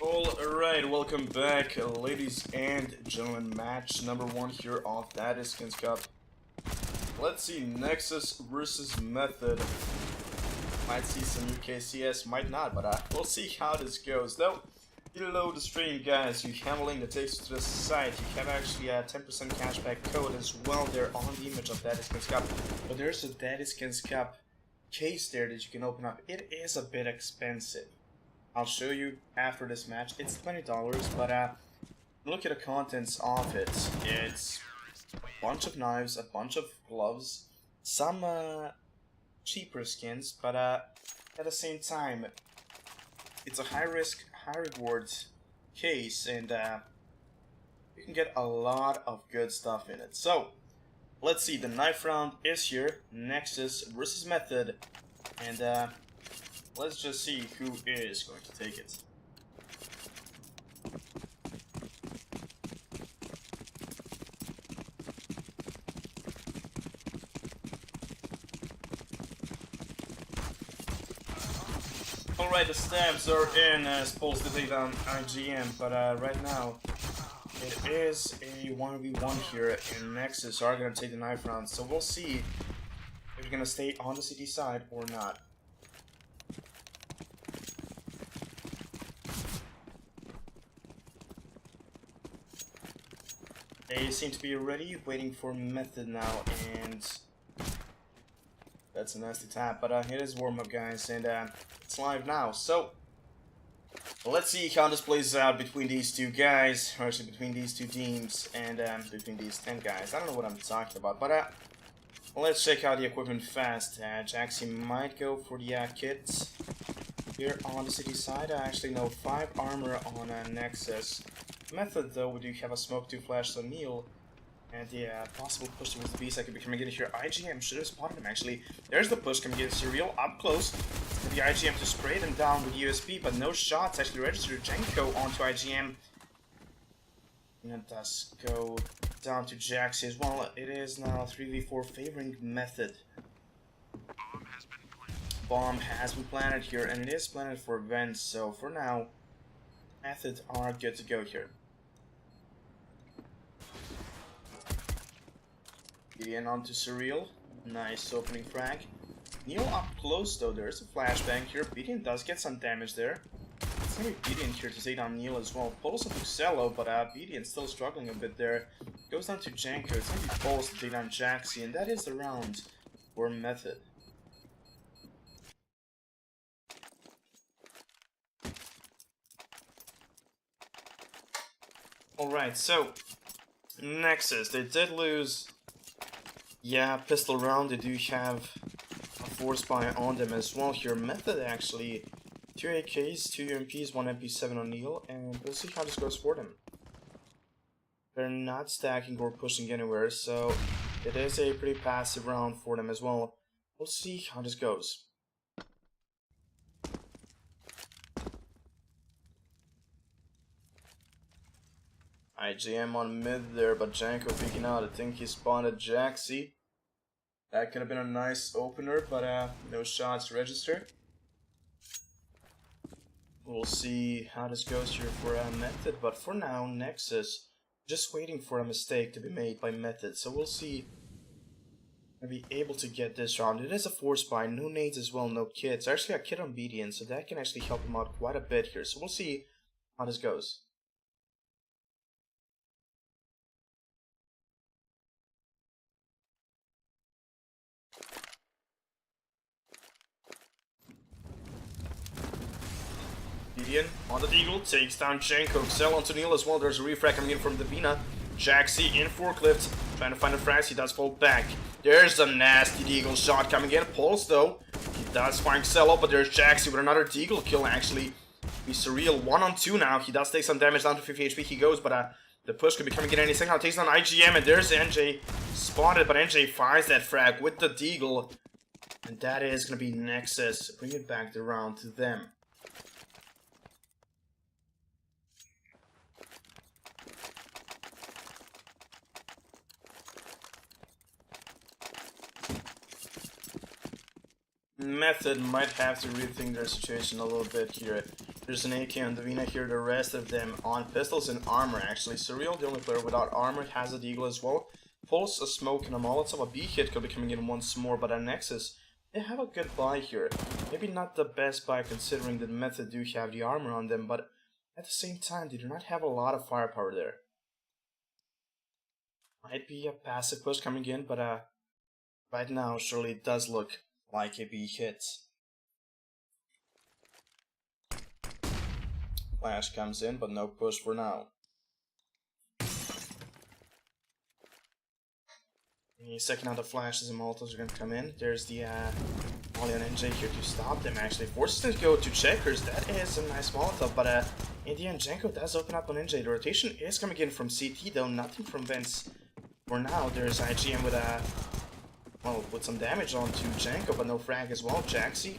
Alright, welcome back, ladies and gentlemen. Match number 1 here of Daddyskins Cup. Let's see, Nexus versus Method. Might see some UKCS, might not, but we'll see how this goes. Though, below the stream, guys, you have a link that takes you to the site. You have actually a 10% cashback code as well there on the image of Daddyskins Cup. But there's a Daddyskins Cup case there that you can open up. It is a bit expensive. I'll show you after this match. It's $20, but look at the contents of it. It's a bunch of knives, a bunch of gloves, some cheaper skins, but at the same time, it's a high risk, high reward case, and you can get a lot of good stuff in it. So, let's see, the knife round is here, Nexus versus Method, and let's just see who is going to take it. Alright, the stabs are in, supposed to take down IGM, but right now it is a 1v1 here, and Nexus are going to take the knife round, so we'll see if they're going to stay on the city side or not. They seem to be ready, waiting for Method now, and that's a nasty tap, but it is warm-up, guys, and it's live now. So, let's see how this plays out between these two guys, or actually between these two teams, and between these 10 guys. I don't know what I'm talking about, but let's check out the equipment fast. Jaxie might go for the kits here on the city side. I actually know 5 armor on Nexus. Method, though, we do have a smoke 2 flash on Neil, and the possible push towards the beast. I could be coming in here. IGM should have spotted him, actually. There's the push coming in. Surreal up close for the IGM to spray them down with USP, but no shots actually registered. Jenko onto IGM, and it does go down to Jaxie as well. It is now 3v4 favoring Method. Bomb has been planted here, and it is planted for vents, so for now, Method are good to go here. Gideon onto Surreal. Nice opening frag. Neil up close though, there's a flashbang here. Gideon does get some damage there. It's gonna be Gideon here to take down Neil as well. Pulls up Uxello, but Gideon's still struggling a bit there. Goes down to Jenko. It's gonna be Pulse to take down Jaxie, and that is the round for Method. Alright, so Nexus, they did lose, yeah, pistol round. They do have a force buy on them as well here. Method actually, 2 AKs, 2 UMPs, 1 MP7 on Neil, and we'll see how this goes for them. They're not stacking or pushing anywhere, so it is a pretty passive round for them as well. We'll see how this goes. IGM on mid there, but Janko peeking out. I think he spotted Jaxie. That could have been a nice opener, but no shots registered. We'll see how this goes here for Method, but for now, Nexus just waiting for a mistake to be made by Method. So we'll see if we'll be able to get this round. It is a force buy, no nades as well, no kits. Actually, a kit on BDN, so that can actually help him out quite a bit here. So we'll see how this goes. Gideon on the Deagle, takes down Jenko. Xell onto Neil as well. There's a refrag coming in from Davina. Jaxie in forklift, trying to find the frags. He does fall back. There's a nasty Deagle shot coming in. Pulse though. He does find Xell, but there's Jaxie with another Deagle kill actually. He's Surreal 1-on-2 now. He does take some damage, down to 50 HP. He goes, but the push could be coming in any second. Now takes down IGM, and there's NJ spotted, but NJ fires that frag with the Deagle. And that is going to be Nexus. Bring it back the round to them. Method might have to rethink their situation a little bit here. There's an AK on Davina here, the rest of them on pistols and armor actually. Surreal, the only player without armor, has a deagle as well. Pulse, a smoke, and a Molotov. A B hit could be coming in once more, but a Nexus, they have a good buy here. Maybe not the best buy considering that Method do have the armor on them, but at the same time, they do not have a lot of firepower there. Might be a passive push coming in, but right now, surely it does look like a B hit. Flash comes in, but no push for now. The second out of flashes and Molotovs are going to come in. There's the Molly on NJ here to stop them actually. Forces them to go to checkers. That is a nice Molotov, but in the end, Janko does open up on NJ. The rotation is coming in from CT though, nothing from Vents. For now, there's IGM with with some damage onto Janko, but no frag as well. Jaxi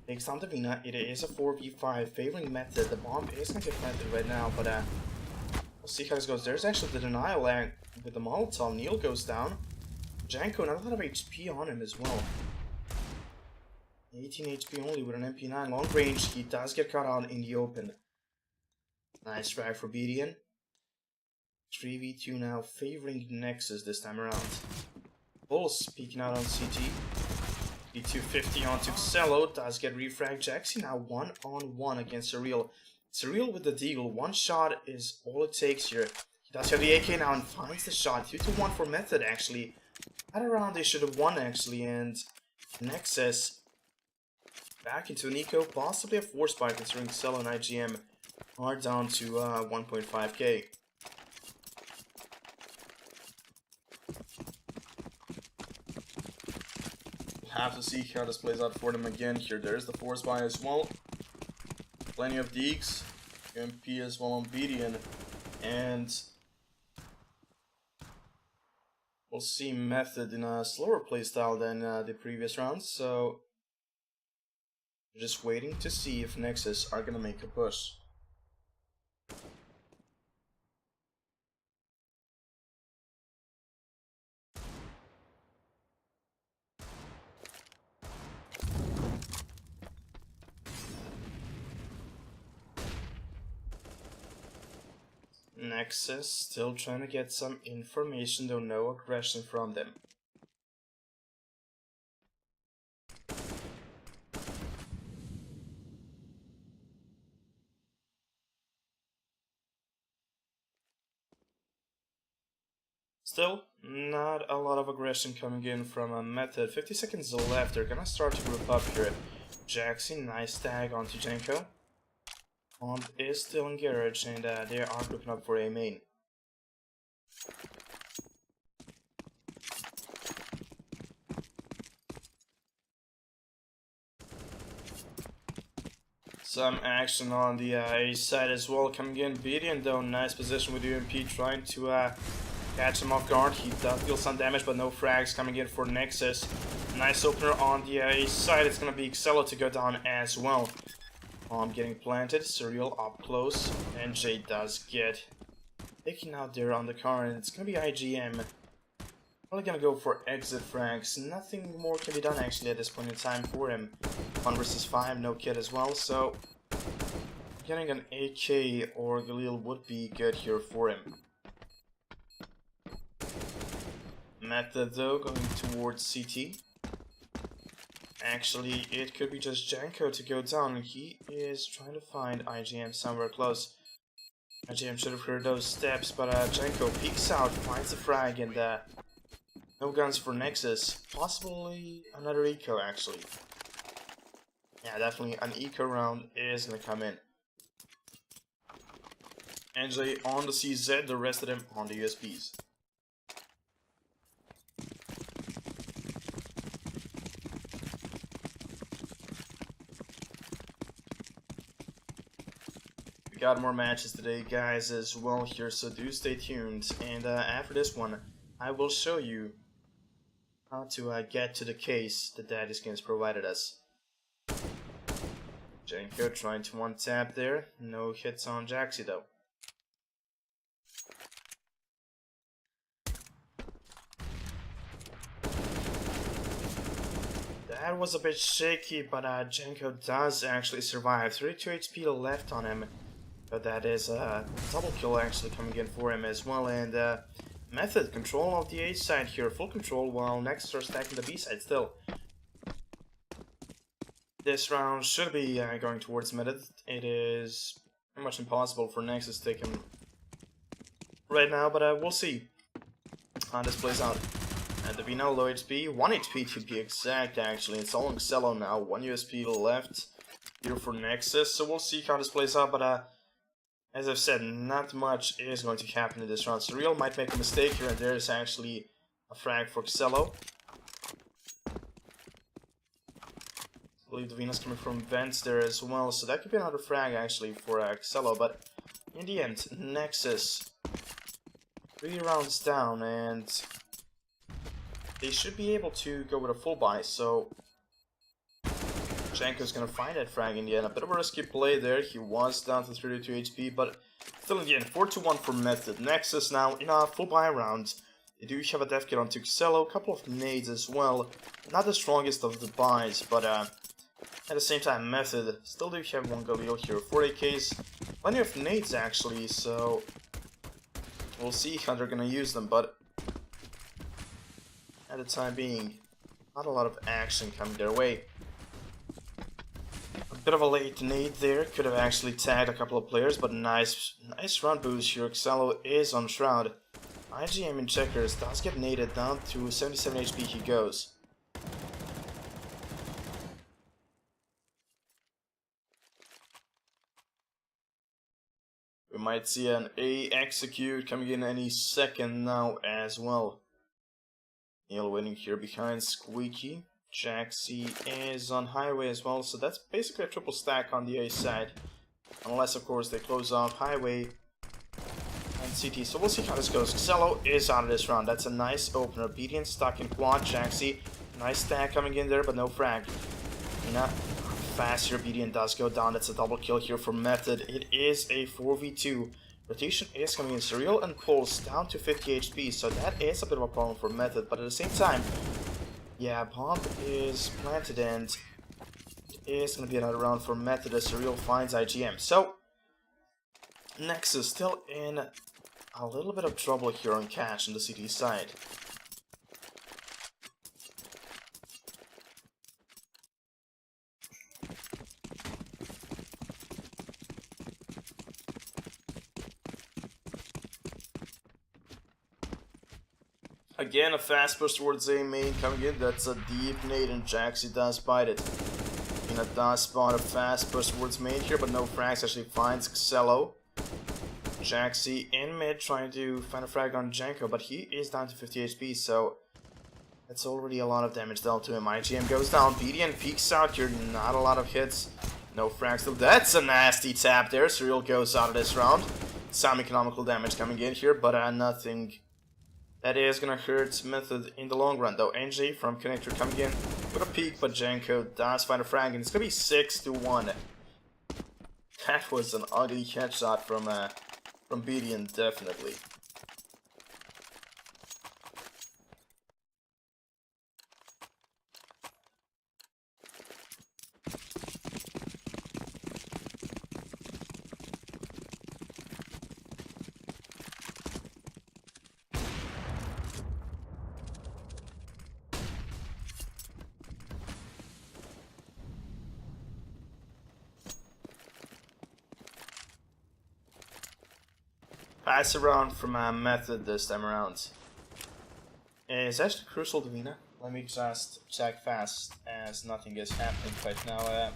takes down Davina. It is a 4v5 favoring Method. The bomb is going to get planted right now, but we'll see how this goes. There's actually the denial with the Molotov. Neil goes down. Janko, not a lot of HP on him as well. 18 HP only with an MP9. Long range, he does get caught out in the open. Nice frag for BDN. 3v2 now, favoring Nexus this time around. Bulls peeking out on CT. B250 onto Cello, does get refrag. Jaxi now 1-on-1 against Surreal. Surreal with the deagle, one shot is all it takes here. He does have the AK now and finds the shot. 2-1 for Method actually. At a round they should have won actually, and Nexus back into an eco, possibly a 4-spy considering Cello and IGM are down to 1.5k. We'll have to see how this plays out for them again here. There's the 4-spy as well. Plenty of deeks. MP as well on BDN. And we'll see Method in a slower playstyle than the previous rounds, so we're just waiting to see if Nexus are gonna make a push. Nexus still trying to get some information, though no aggression from them. Still, not a lot of aggression coming in from a Method. 50 seconds left, they're gonna start to group up here. Jaxi, nice tag onto Janko. Bomb is still in garage, and they are grouping up for a main. Some action on the A side as well coming in. BDN though, nice position with UMP, trying to catch him off guard. He does deal some damage, but no frags coming in for Nexus. Nice opener on the A side. It's gonna be Xello to go down as well. Bomb getting planted. Surreal up close. NJ does get taken out there on the car, and it's gonna be IGM. Probably gonna go for exit frags. Nothing more can be done actually at this point in time for him. 1 versus 5, no kit as well, so getting an AK or Galil would be good here for him. Method though going towards CT. Actually, it could be just Janko to go down, and he is trying to find IGM somewhere close. IGM should have heard those steps, but Janko peeks out, finds the frag, and no guns for Nexus. Possibly another eco, actually. Yeah, definitely an eco round is gonna come in. NJ on the CZ, the rest of them on the USBs. We got more matches today, guys, as well here, so do stay tuned. And after this one, I will show you how to get to the case the Daddyskins provided us. Janko trying to one-tap there. No hits on Jaxi though. That was a bit shaky, but Janko does actually survive. 32 HP left on him. But that is a double kill actually coming in for him as well. And Method, control of the A side here. Full control while Nexus are stacking the B side still. This round should be going towards Method. It is pretty much impossible for Nexus to take him right now, but we'll see how this plays out. And the V now low HP, 1 HP to be exact actually. It's all on Xello now, 1 USP left here for Nexus, so we'll see how this plays out, but as I've said, not much is going to happen in this round. Surreal might make a mistake here, and there's actually a frag for Xello. I believe the Venus coming from vents there as well, so that could be another frag actually for Xello, but in the end, Nexus 3 rounds down, and they should be able to go with a full buy, so Janko's gonna find that frag in the end. A bit of a risky play there, he was down to 32 HP, but still in the end, 4-1 for Method. Nexus now in a full buy round. They do have a death kit onto Xello, a couple of nades as well. Not the strongest of the buys, but at the same time, Method still do have 1 Galil here, 4 AKs, plenty of nades actually, so we'll see how they're gonna use them, but at the time being, not a lot of action coming their way. A bit of a late nade there, could have actually tagged a couple of players, but nice round boost here. Xello is on Shroud. IGM in checkers does get naded down to 77 HP he goes. We might see an A execute coming in any second now as well. Neil winning here behind Squeaky. Jaxi is on Highway as well, so that's basically a triple stack on the A side. Unless, of course, they close off Highway and CT. So we'll see how this goes. Xello is out of this round. That's a nice opener. Obedient stuck in quad. Jaxi, nice stack coming in there, but no frag. Not fast here. Obedient does go down. That's a double kill here for Method. It is a 4v2. Rotation is coming in. Surreal and Pulse down to 50 HP, so that is a bit of a problem for Method, but at the same time, yeah, bomb is planted and it is going to be another round for Method as Surreal finds IGM. So, Nexus still in a little bit of trouble here on cash on the CT side. Again, a fast push towards A main coming in. That's a deep nade, and Jaxi does bite it. Ina does spot a fast push towards main here, but no frags. Actually finds Xello. Jaxi in mid trying to find a frag on Janko, but he is down to 50 HP, so that's already a lot of damage dealt to him. IGM goes down. BDN peeks out here. Not a lot of hits. No frags though. That's a nasty tap there. Surreal goes out of this round. Some economical damage coming in here, but nothing that is gonna hurt Method in the long run, though. NJ from Connector coming in with a peek, but Janko does find a frag, and it's gonna be 6-1. That was an ugly headshot from BDN, definitely. Pass around from Method this time around. Is actually crucial to Vina. Let me just check fast, as nothing is happening right now.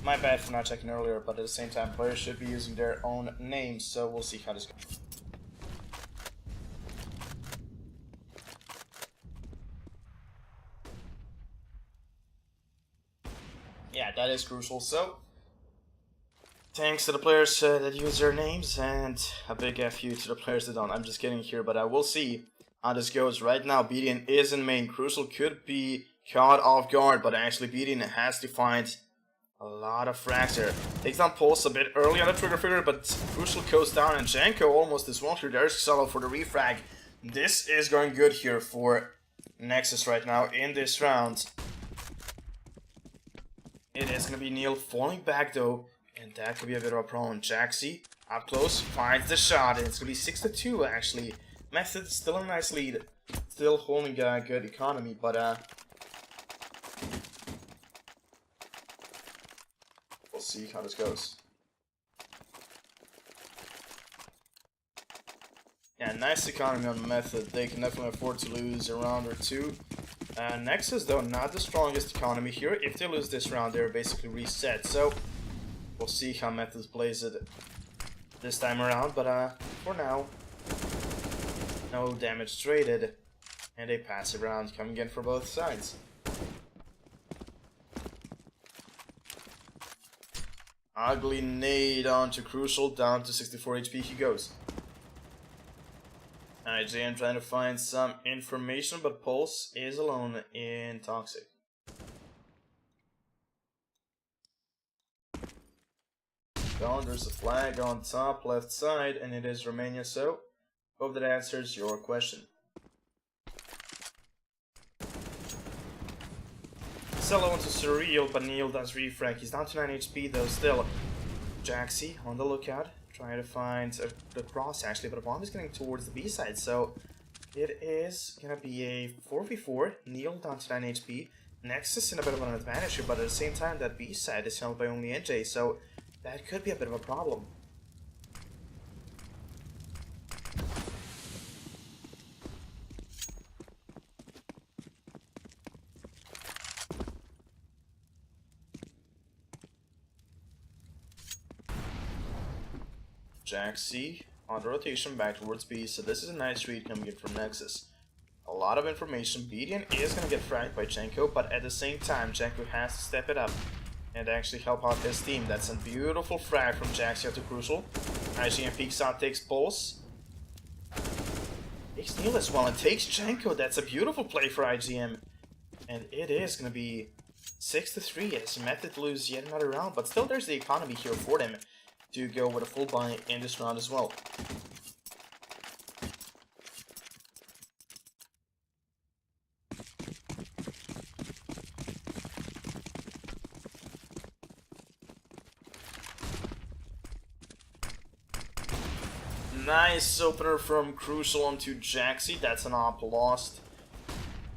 My bad for not checking earlier, but at the same time, players should be using their own names, so we'll see how this goes. Yeah, that is crucial, so thanks to the players that use their names, and a big FU to the players that don't. I'm just kidding here, but we'll see how this goes. Right now, BDN is in main. Crucial could be caught off guard, but actually BDN has to find a lot of frags here. Takes down Pulse a bit early on the trigger figure, but Crucial goes down, and Janko almost is one here. There's Xello for the refrag. This is going good here for Nexus right now in this round. It is gonna be Neil falling back though, and that could be a bit of a problem. Jaxie up close finds the shot, and it's gonna be 6-2 actually. Method still a nice lead, still holding a good economy, but we'll see how this goes. Yeah, nice economy on Method. They can definitely afford to lose a round or two. Nexus, though, not the strongest economy here. If they lose this round, they're basically reset. So, we'll see how Method plays it this time around. But for now, no damage traded. And a passive round coming in for both sides. Ugly nade onto Crucial, down to 64 HP he goes. IGN trying to find some information, but Pulse is alone in Toxic. Down, there's a flag on top left side, and it is Romania, so hope that answers your question. Cello into Surreal, but Neil does refrag. He's down to 9 HP though still. Jaxie on the lookout, trying to find the cross actually, but Bomb is getting towards the B side, so it is gonna be a 4v4. Neil down to 9 HP. Nexus in a bit of an advantage here, but at the same time that B side is held by only NJ, so that could be a bit of a problem. Jaxie on the rotation back towards B, so this is a nice read coming in from Nexus. A lot of information. BDN is going to get fragged by Jenko, but at the same time, Jenko has to step it up and actually help out his team. That's a beautiful frag from Jaxie to Crucial. IGN peeks out, takes Pulse. Takes Neil as well, and takes Jenko. That's a beautiful play for IGM. And it is going to be 6-3 as Method lose yet another round, but still there's the economy here for them to go with a full buy in this round as well. Nice opener from Crucial onto Jaxie. That's an op lost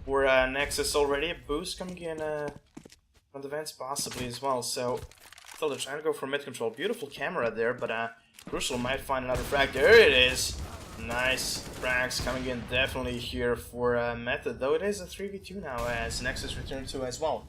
for Nexus already. A boost coming in from the vents possibly as well, so still they're trying to go for mid control. Beautiful camera there, but Crucial might find another frag. There it is! Nice frags coming in definitely here for Method, though it is a 3v2 now as Nexus returns to as well.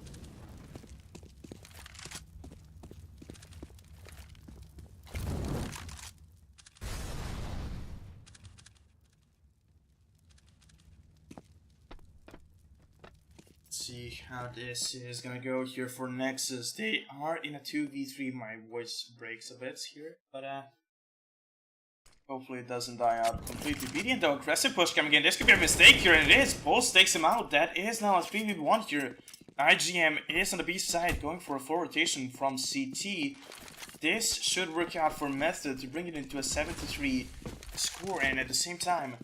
See how this is gonna go here for Nexus. They are in a 2v3. My voice breaks a bit here, but hopefully it doesn't die out completely. BDN though, aggressive push coming in. This could be a mistake here, and it is. Pulse takes him out. That is now a 3v1 here. IGM is on the B side going for a full rotation from CT. This should work out for Method to bring it into a 7-3 score, and at the same time,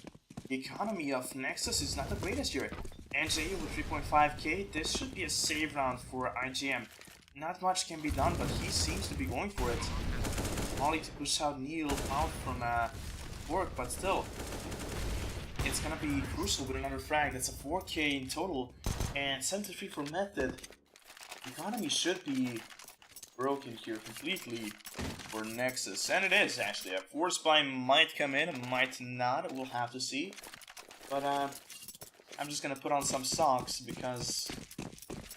the economy of Nexus is not the greatest here. NJ with 3.5k, this should be a save round for IGM. Not much can be done, but he seems to be going for it. Molly to push out Neil out from work, but still, it's gonna be Crucial with another frag. That's a 4k in total, and 73 for Method. Economy should be broken here completely for Nexus, and it is actually. A force buy might come in, it might not, we'll have to see. But I'm just gonna put on some socks because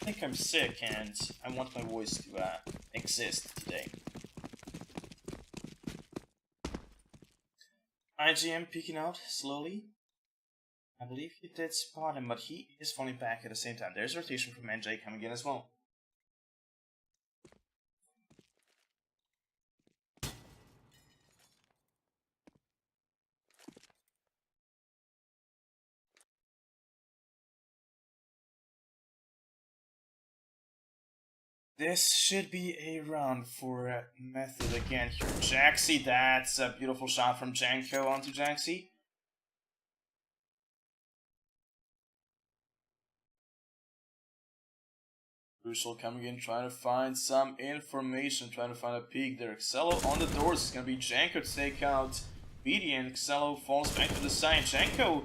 I think I'm sick and I want my voice to exist today. IGM peeking out slowly. I believe he did spot him, but he is falling back at the same time. There's a rotation from NJ coming in as well. This should be a round for Method again here. Jaxie, that's a beautiful shot from Janko onto Jaxie. Crucial coming in, trying to find some information, trying to find a peek there. Xello on the doors. It's gonna be Janko to take out BD, and Xello falls back to the side. Janko,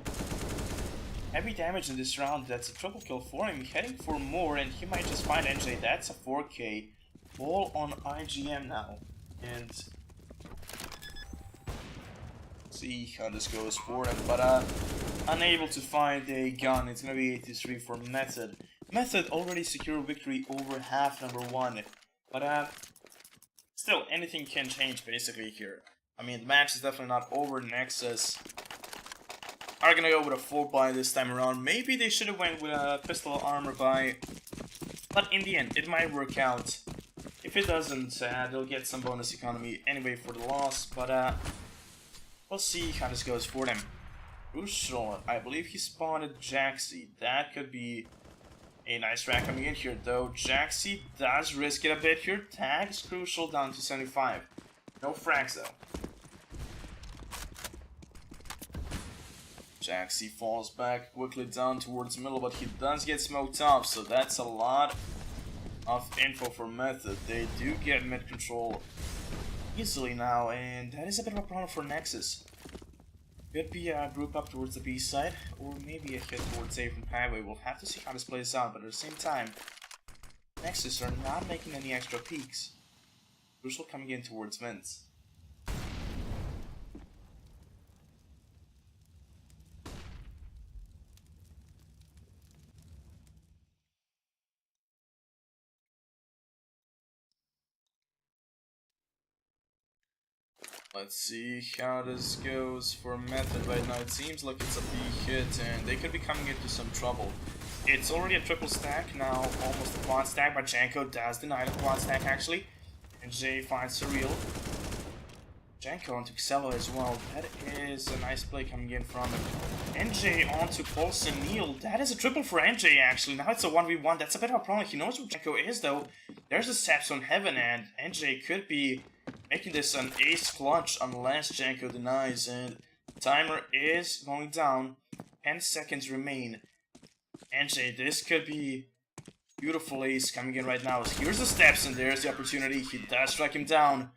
heavy damage in this round. That's a triple kill for him. Heading for more, and he might just find NJ. That's a 4K. Ball on IGM now. And see how this goes for him. But unable to find a gun. It's gonna be 83 for Method. Method already secured victory over half number 1. But still, anything can change basically here. I mean, the match is definitely not over. Nexus are gonna go with a full buy this time around. Maybe they should have went with a pistol armor buy, but in the end, it might work out. If it doesn't, they'll get some bonus economy anyway for the loss. But we'll see how this goes for them. Crucial, I believe he spotted Jaxi. That could be a nice rack coming in here, though. Jaxi does risk it a bit here. Tags Crucial down to 75. No frags, though. Jaxi falls back quickly down towards middle, but he does get smoked off, so that's a lot of info for Method. They do get mid control easily now, and that is a bit of a problem for Nexus. Could be a group up towards the B side, or maybe a hit towards A from Highway. We'll have to see how this plays out, but at the same time, Nexus are not making any extra peaks. Crucial coming in towards Vince. Let's see how this goes for Method right now. It seems like it's a B hit, and they could be coming into some trouble. It's already a triple stack now, almost a quad stack, but Janko does deny the quad stack actually. And Jay finds Surreal. Janko onto Xello as well. That is a nice play coming in from him. NJ onto Paulson Neil. That is a triple for NJ actually. Now it's a 1v1. That's a bit of a problem. He knows what Janko is though. There's a Saps on Heaven, and NJ could be making this an ace clutch unless Janko denies, and timer is going down. 10 seconds remain. NJ, this could be beautiful ace coming in right now. Here's the steps, and there's the opportunity. He does strike him down.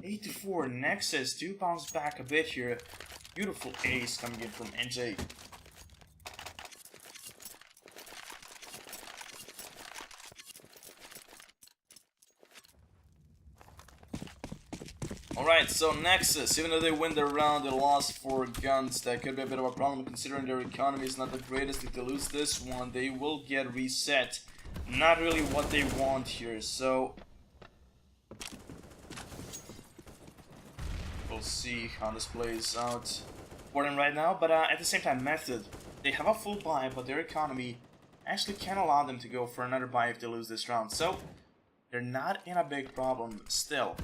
8-4. Nexus do bounce back a bit here. Beautiful ace coming in from NJ. Alright, so Nexus, even though they win their round, they lost 4 guns. That could be a bit of a problem considering their economy is not the greatest. If they lose this one, they will get reset. Not really what they want here, so we'll see how this plays out for them right now. But at the same time, Method, they have a full buy, but their economy actually can allow them to go for another buy if they lose this round. So they're not in a big problem still.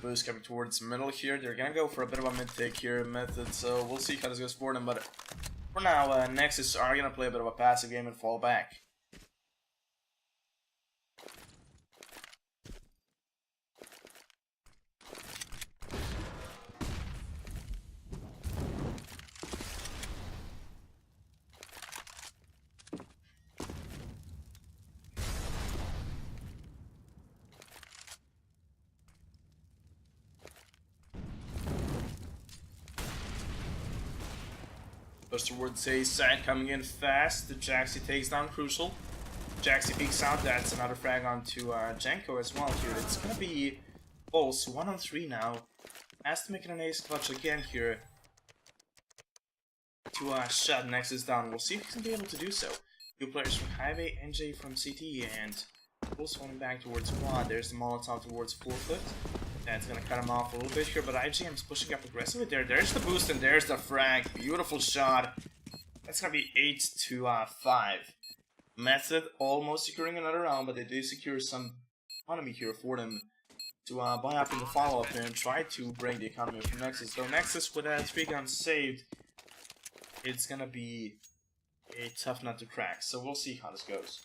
Boost coming towards middle here. They're gonna go for a bit of a mid take here, Method, so we'll see how this goes for them. But for now, Nexus are gonna play a bit of a passive game and fall back. Push towards A side, coming in fast. The Jaxi takes down Crucial. Jaxi peeks out. That's another frag onto Janko as well here. It's gonna be Pulse 1-on-3 now. Has to make it an ace clutch again here to shut Nexus down. We'll see if he's gonna be able to do so. 2 players from Highway, NJ from CT, and Pulse falling back towards quad. There's the Molotov towards 4-foot. That's gonna cut him off a little bit here, but IGM's pushing up aggressively there. There's the boost and there's the frag. Beautiful shot. That's gonna be 8-5. Method almost securing another round, but they do secure some economy here for them to buy up in the follow-up and try to bring the economy from Nexus. So Nexus with 3 guns saved, it's gonna be a tough nut to crack, so we'll see how this goes.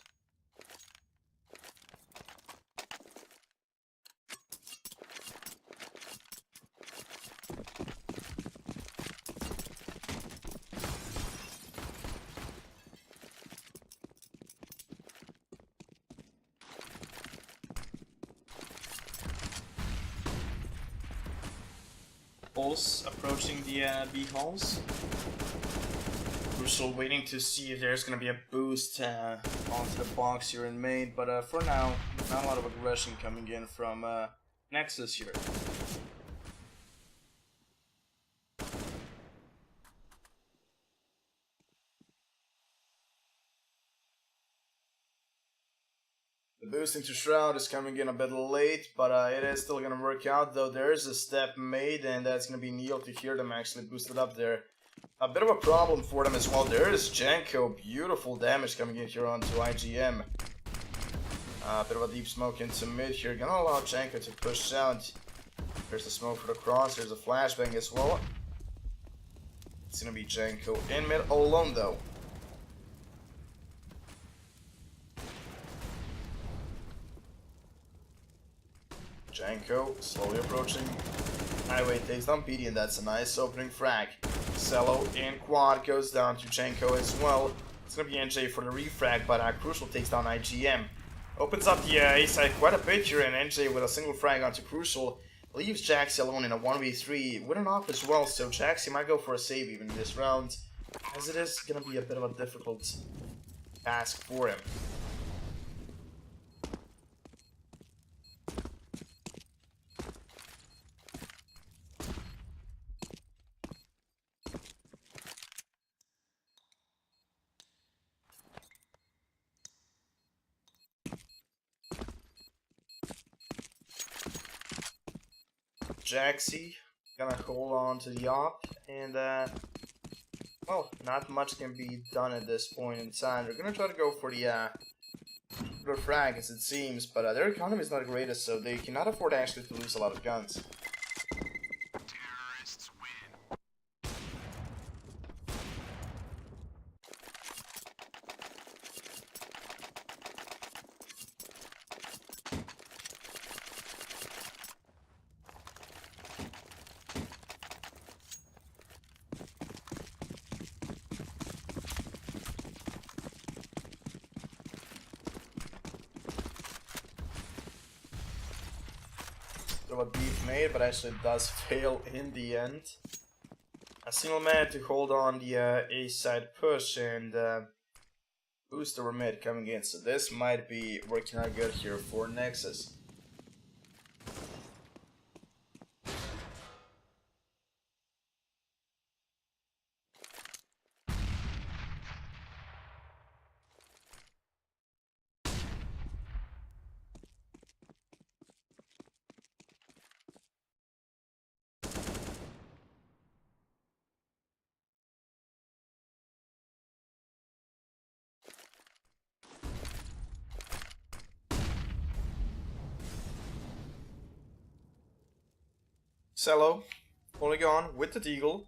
Pulse approaching the B halls. Crucial waiting to see if there's gonna be a boost onto the box here in main, but for now, not a lot of aggression coming in from Nexus here. The boost into Shroud is coming in a bit late, but it is still gonna work out, though there is a step made, and that's gonna be Neil to hear them actually boosted up there. A bit of a problem for them as well. There is Janko, beautiful damage coming in here onto IGM. A bit of a deep smoke into mid here, gonna allow Janko to push out. There's the smoke for the cross, there's a flashbang as well. It's gonna be Janko in mid all alone though. Janko slowly approaching. Highway takes down PD, and that's a nice opening frag. Cello in quad goes down to Janko as well. It's gonna be NJ for the refrag, but Crucial takes down IGM. Opens up the A side quite a bit here, and NJ with a single frag onto Crucial leaves Jaxi alone in a 1v3 with an off as well, so Jaxi might go for a save even in this round, as it is gonna be a bit of a difficult task for him. Jaxi gonna hold on to the op, and well, not much can be done at this point in time. They're gonna try to go for the frag, as it seems, but their economy is not the greatest, so they cannot afford actually to lose a lot of guns. Terrorists win. A deep made, but actually does fail in the end. A single man to hold on the A side push and boost over mid coming in, so this might be working out good here for Nexus. Cello, Polygon with the Deagle.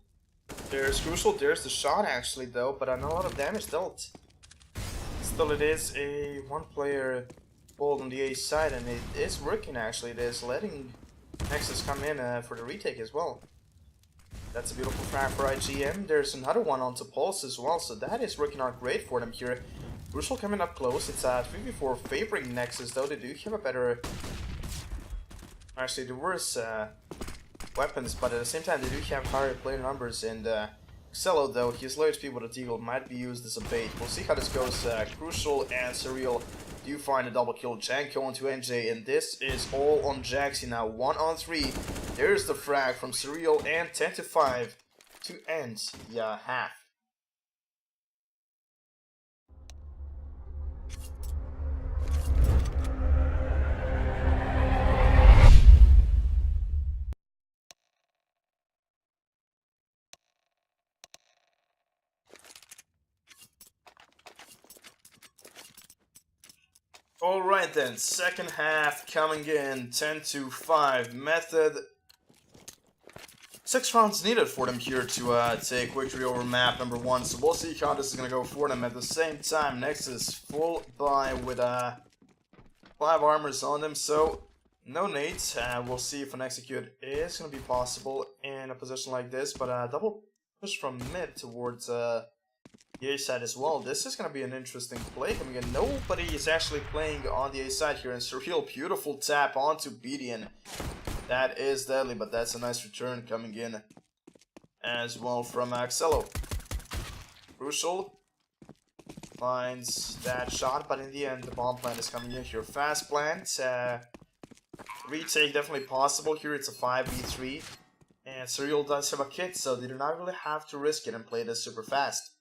There's Crucial, there's the shot actually though, but not a lot of damage dealt. Still, it is a one-player hold on the A side, and it is working actually. It is letting Nexus come in for the retake as well. That's a beautiful frag for IGM. There's another one onto Pulse as well, so that is working out great for them here. Crucial coming up close. It's a 3v4 favoring Nexus though. They do have a better... Actually, the worse weapons, but at the same time they do have higher player numbers, and Cello though, his low HP with a Deagle might be used as a bait. We'll see how this goes. Crucial and Surreal do find a double kill. Janko onto NJ, and this is all on Jaxi now. 1 on 3. There's the frag from Surreal, and 10-5 to end the half. Alright then, second half coming in, 10-5. Method 6 rounds needed for them here to take victory over map number 1. So we'll see how this is going to go for them. At the same time, Nexus full buy with 5 armors on them. So no nades. We'll see if an execute is going to be possible in a position like this. But double push from mid towards the A side as well. This is going to be an interesting play coming in. Nobody is actually playing on the A side here. And Surreal, beautiful tap onto BDN. That is deadly, but that's a nice return coming in as well from Axello. Crucial finds that shot, but in the end, the bomb plant is coming in here. Fast plant. Retake definitely possible here. It's a 5v3. And Surreal does have a kit, so they do not really have to risk it and play this super fast.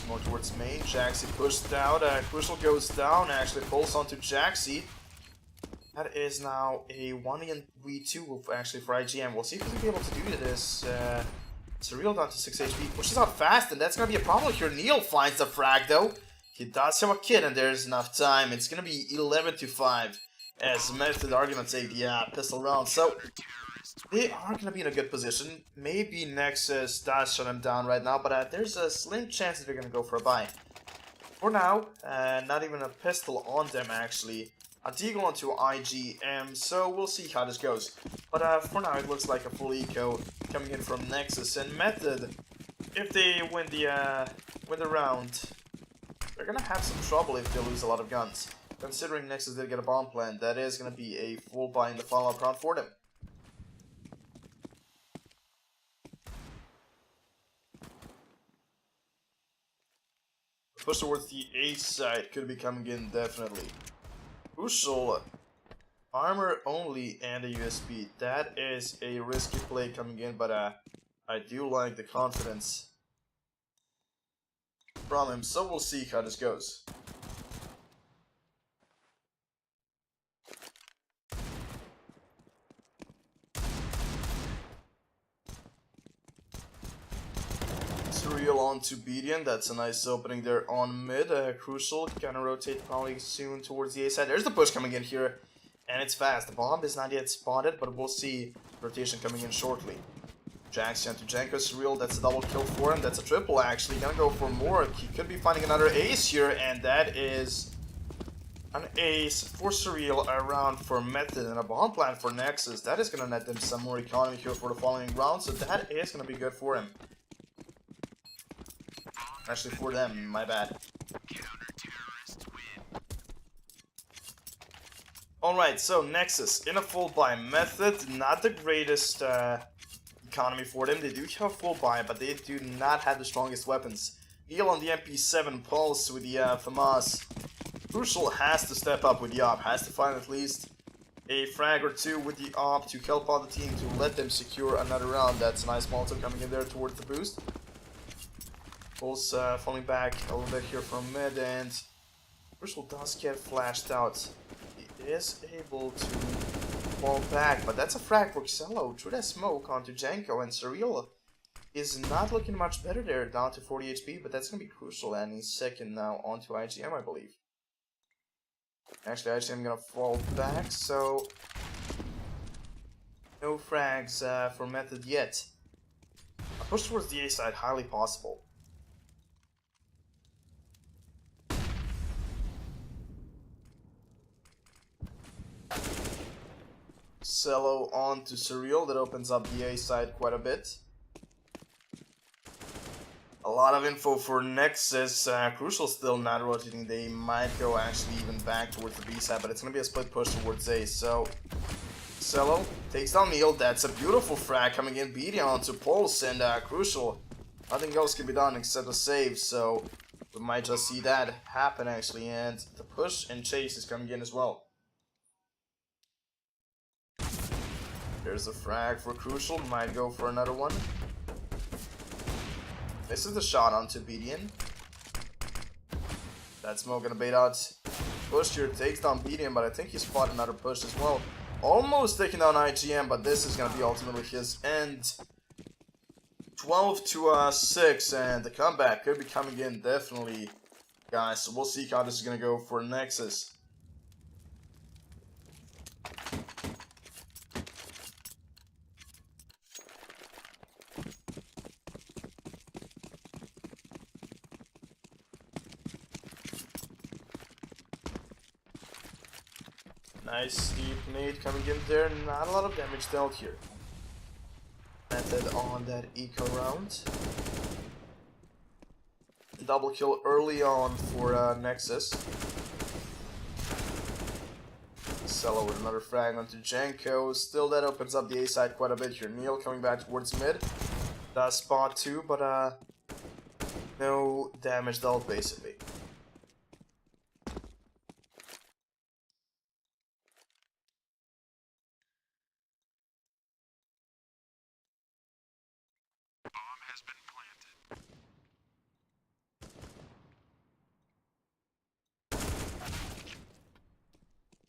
More towards main. Jaxi pushed out. Crucial goes down. Actually pulls onto Jaxi. That is now a 1v2 actually for IGM. We'll see if he'll be able to do this. Surreal down to 6 HP. Pushes out fast, and that's gonna be a problem here. Neil finds the frag though. He does have a kid, and there's enough time. It's gonna be 11-5 as Method are gonna take the pistol round. So they are going to be in a good position. Maybe Nexus does shut them down right now, but there's a slim chance that they're going to go for a buy. For now, not even a pistol on them actually. A deagle onto IGM, so we'll see how this goes. But for now, it looks like a full eco coming in from Nexus. And Method, if they win the round, they're going to have some trouble if they lose a lot of guns. Considering Nexus did get a bomb plant, that is going to be a full buy in the follow-up round for them. Push towards the A side could be coming in definitely. Crucial armor only and a USB. That is a risky play coming in, but I do like the confidence from him. So we'll see how this goes. Surreal onto BDN. That's a nice opening there on mid. Crucial gonna rotate probably soon towards the A side. There's the push coming in here, and it's fast. The bomb is not yet spotted, but we'll see rotation coming in shortly. Jackson to Janko. Surreal, that's a double kill for him. That's a triple actually. Gonna go for more. He could be finding another ace here, and that is an ace for Surreal around for Method and a bomb plant for Nexus. That is gonna net them some more economy here for the following round, so that is gonna be good for him. Actually, for them, my bad. Alright, so Nexus in a full buy. Method, not the greatest economy for them. They do have full buy, but they do not have the strongest weapons. Neil on the MP7, Pulse with the FAMAS. Crucial has to step up with the op, has to find at least a frag or two with the op to help out the team to let them secure another round. That's a nice Molotov coming in there towards the boost. Pulse falling back a little bit here from mid, and Crucial does get flashed out. He is able to fall back, but that's a frag for Xello through that smoke onto Janko, and Surreal is not looking much better there, down to 40 HP, but that's going to be Crucial, and he's second now onto IGM, I believe. Actually, IGM going to fall back, so no frags for Method yet. A push towards the A side, highly possible. Cello on to Surreal, that opens up the A side quite a bit. A lot of info for Nexus. Crucial still not rotating. They might go actually even back towards the B side, but it's going to be a split push towards A. So Cello takes down Neil. That's a beautiful frag coming in, beating onto Pulse, and Crucial. Nothing else can be done except a save, so we might just see that happen actually. And the push and chase is coming in as well. There's a frag for Crucial, might go for another one. This is the shot onto BDN. That smoke gonna bait out. Push here, takes down BDN, but I think he spotted another push as well. Almost taking down IGM, but this is gonna be ultimately his end. 12-6, and the comeback could be coming in definitely, guys. So we'll see how this is gonna go for Nexus. Nice deep nade coming in there. Not a lot of damage dealt here. Method on that eco round. Double kill early on for Nexus. Cello with another frag onto Janko. Still that opens up the A side quite a bit here. Neil coming back towards mid. Does spot too, but no damage dealt basically.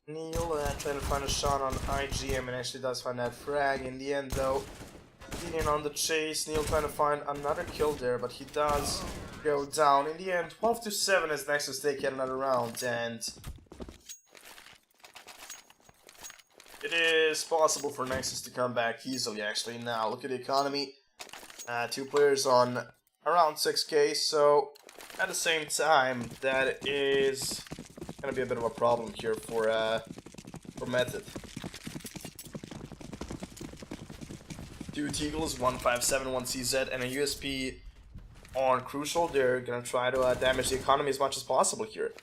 Neil trying to find a shot on IGM and actually does find that frag. In the end though, being on the chase, Neil trying to find another kill there, but he does go down. In the end, 12-7 as Nexus take yet another round, and it is possible for Nexus to come back easily actually. Now, look at the economy. 2 players on around 6k, so at the same time, that is gonna be a bit of a problem here for Method. 2 Teagles, 157, 1 CZ, and a USP on Crucial. They're gonna try to damage the economy as much as possible here.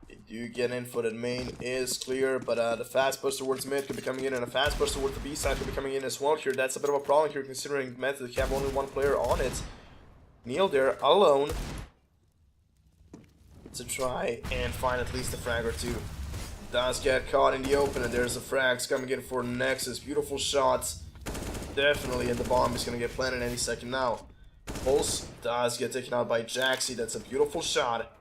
They do get in for the main is clear, but the fast push towards mid could be coming in, and a fast push towards the B side could be coming in as well here. That's a bit of a problem here considering Method have only 1 player on it. Neil there alone to try and find at least a frag or 2. Does get caught in the open, and there's the frags coming in for Nexus. Beautiful shots. Definitely, and the bomb is going to get planted any second now. Pulse does get taken out by Jaxi. That's a beautiful shot.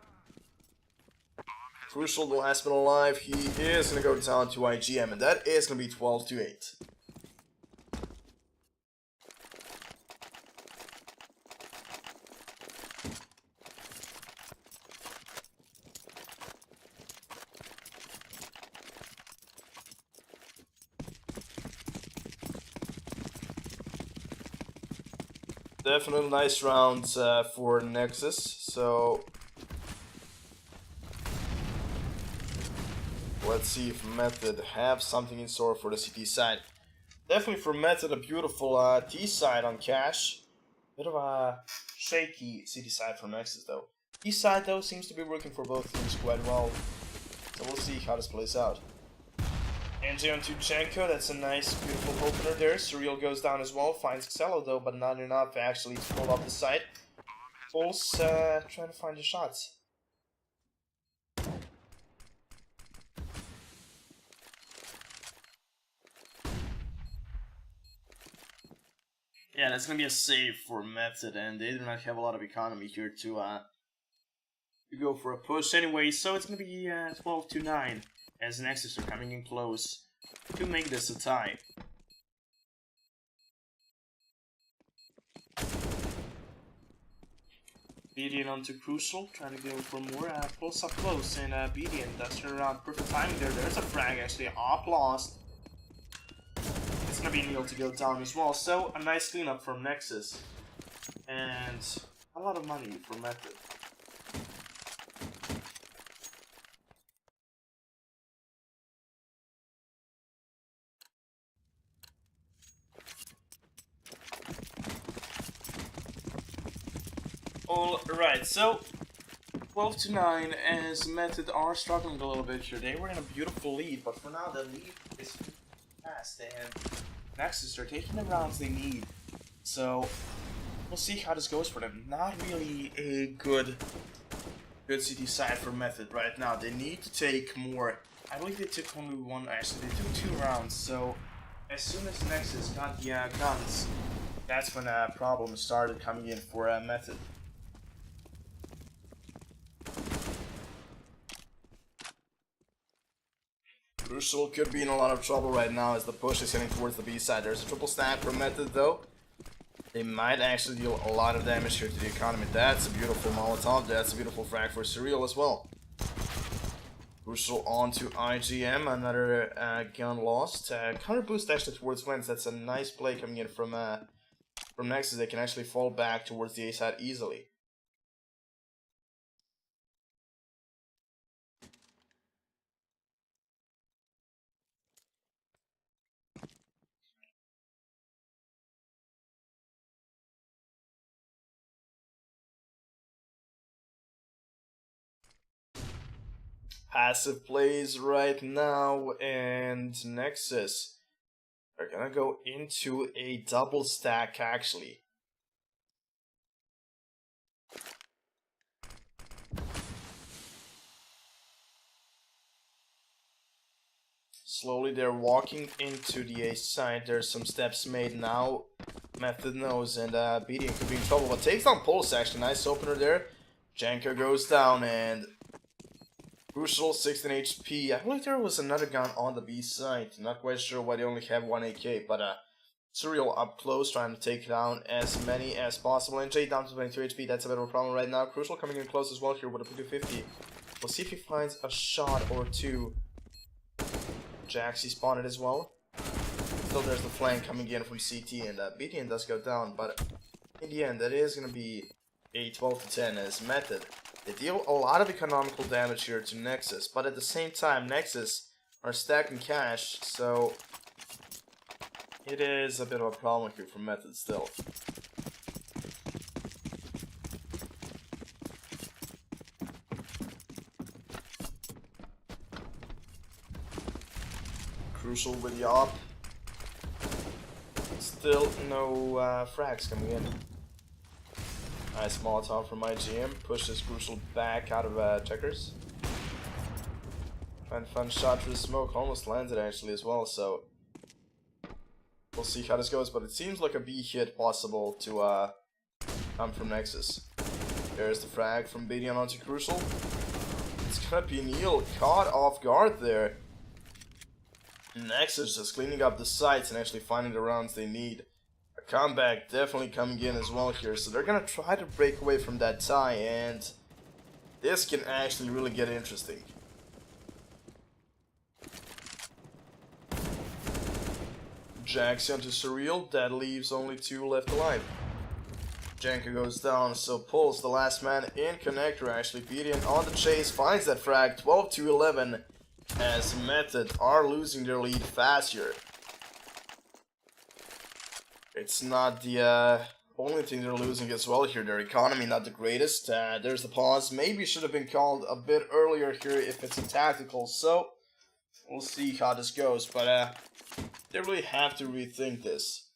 Crucial, the last man alive. He is going to go down to IGM, and that is going to be 12-8. Definitely nice rounds for Nexus, so let's see if Method have something in store for the CT side. Definitely for Method, a beautiful T side on Cash. Bit of a shaky CT side for Nexus though. T side though seems to be working for both teams quite well, so we'll see how this plays out. NJ onto Janko, that's a nice, beautiful opener there. Surreal goes down as well, finds Xello though, but not enough actually to pull up the site. Pulse trying to find the shots. Yeah, that's gonna be a save for Method, and they do not have a lot of economy here to go for a push anyway, so it's gonna be 12-9. As Nexus are coming in close to make this a tie. BDN onto Crucial, trying to go for more. Pulse up close, and BDN does turn around. Perfect timing there. There's a frag actually. Op lost. It's gonna be Neil to go down as well. So a nice cleanup from Nexus, and a lot of money for Method. Alright, so 12-9 as Method are struggling a little bit here. They were in a beautiful lead, but for now the lead is fast and Nexus are taking the rounds they need. So we'll see how this goes for them. Not really a good CT side for Method right now. They need to take more. I believe they took only 1, actually they took 2 rounds, so as soon as Nexus got the guns, that's when problems started coming in for Method. Crucial could be in a lot of trouble right now as the push is heading towards the B side. There's a triple stack for Method though. They might actually deal a lot of damage here to the economy. That's a beautiful Molotov. That's a beautiful frag for Surreal as well. Crucial onto IGM. Another gun lost. Counter boost actually towards Wentz. That's a nice play coming in from Nexus. They can actually fall back towards the A side easily. passive plays right now, and Nexus are gonna go into a double stack actually. Slowly they're walking into the A side. There's some steps made now. Method knows, and BDM could be in trouble, but takes down Pulse actually. Nice opener there. Janko goes down, and Crucial 16 HP. I believe there was another gun on the B side. Not quite sure why they only have 1 AK, but Surreal up close, trying to take down as many as possible. And Jay down to 22 HP. That's a bit of a problem right now. Crucial coming in close as well here with a P250. We'll see if he finds a shot or two. Jaxie spawned as well. Still there's the flank coming in from CT, and BTN does go down, but in the end that is going to be a 12 to 10 as Method. They deal a lot of economical damage here to Nexus, but at the same time Nexus are stacking cash, so it is a bit of a problem here for Method still. Crucial with the op. Still no frags coming in. Nice Molotov from IGM. Pushes Crucial back out of checkers. Fun shot through the smoke. Almost landed actually as well, so we'll see how this goes. But it seems like a B hit possible to come from Nexus. There's the frag from Badian onto Crucial. It's gonna be Neil caught off guard there. Nexus just cleaning up the sites and actually finding the rounds they need. A comeback definitely coming in as well here, so they're gonna try to break away from that tie, and this can actually really get interesting. Jaxie onto Surreal, that leaves only 2 left alive. Janko goes down, so Pulse, the last man in connector, actually beating on the chase, finds that frag, 12 to 11. As Method are losing their lead fast here. It's not the only thing they're losing as well here. Their economy not the greatest. There's the pause. Maybe should have been called a bit earlier here if it's a tactical. So we'll see how this goes. But they really have to rethink this.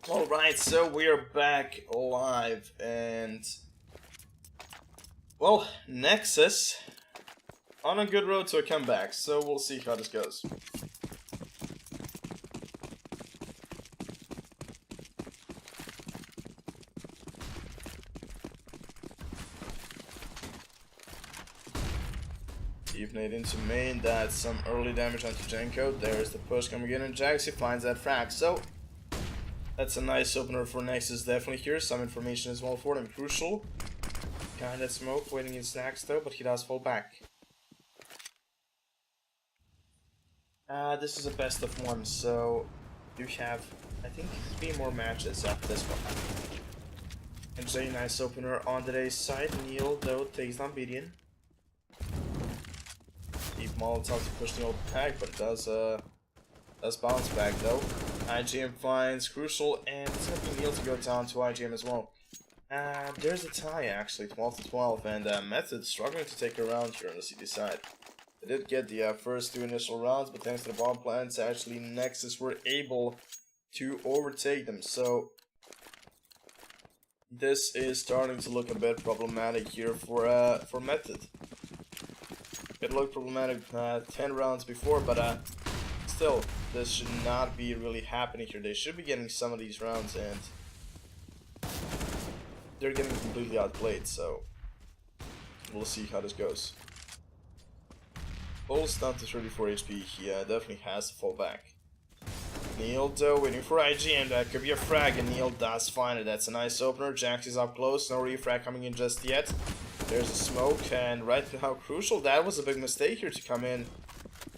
Alright, so we're back live, and well, Nexus on a good road to a comeback, so we'll see how this goes. Deep nade into main, that's some early damage onto Janko. There's the push coming in, and Jaxie finds that frag, so that's a nice opener for Nexus definitely here. Some information as well for them. Crucial. Behind that smoke, waiting in stacks though, but he does fall back. This is a best of 1, so you have, I think, 3 more matches after this one. And Jay, nice opener on today's side. Neil, though, takes down Bedian. Deep Molotov to push Neil back, but it does bounce back, though. IGM finds Crucial, and it's going to be Neil to go down to IGM as well. There's a tie, actually, 12-12, and Method struggling to take a round here on the CD side. They did get the first 2 initial rounds, but thanks to the bomb plants, actually Nexus were able to overtake them. So this is starting to look a bit problematic here for Method. It looked problematic 10 rounds before, but still, this should not be really happening here. They should be getting some of these rounds, and they're getting completely outplayed. So we'll see how this goes. Bull's down to 34 HP. He definitely has to fall back. Neil, though, waiting for IGM. That could be a frag, and Neil does find it. That's a nice opener. Jax is up close. No refrag coming in just yet. There's a smoke, and right now, Crucial. That was a big mistake here to come in